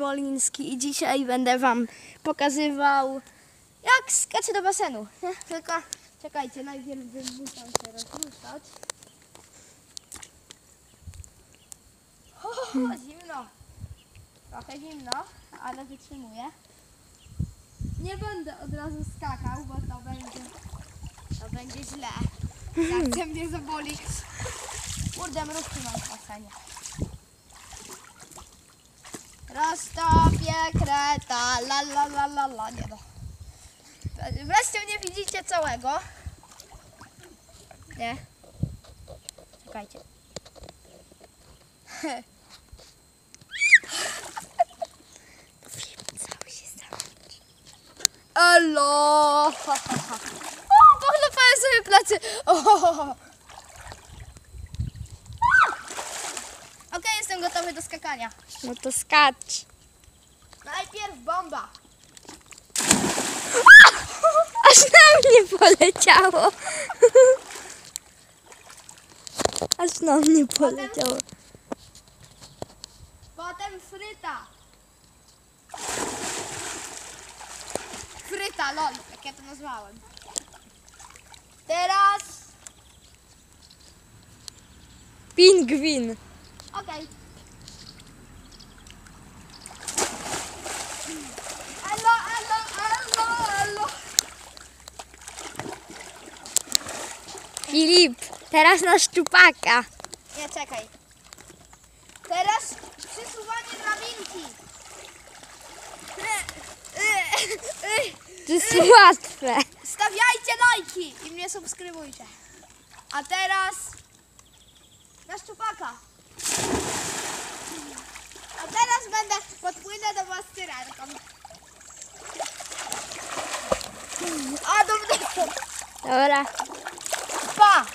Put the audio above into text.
Woliński i dzisiaj będę wam pokazywał, jak skaczę do basenu. Nie? Tylko czekajcie, najpierw muszę się rozruszać. Zimno. Trochę zimno, ale wytrzymuję. Nie będę od razu skakał, bo to będzie źle. Jak mnie zaboli. Kurde, mrówki mam w basenie. Roztopię kreta, la la la la la, nie no. Wreszcie mnie widzicie całego. Nie. Czekajcie. Film cały się zamknie. Elo! O, pochlapałem sobie plecy. Okej, jestem gotowy do skakania. No to skacz. Najpierw bomba. Aż na mnie poleciało. Aż na mnie poleciało. Potem fryta. Fryta, lol, jak ja to nazwałem. Teraz... Pingwin. Okej. Elo, elo, elo, elo. Filip, teraz na szczupaka. Nie, czekaj. Teraz przysuwanie drabinki. To jest łatwe. Stawiajcie lajki i mnie subskrybujcie. A teraz na szczupaka. A teraz podpłynę do was tyranką. A dobra. Dobra. Pa!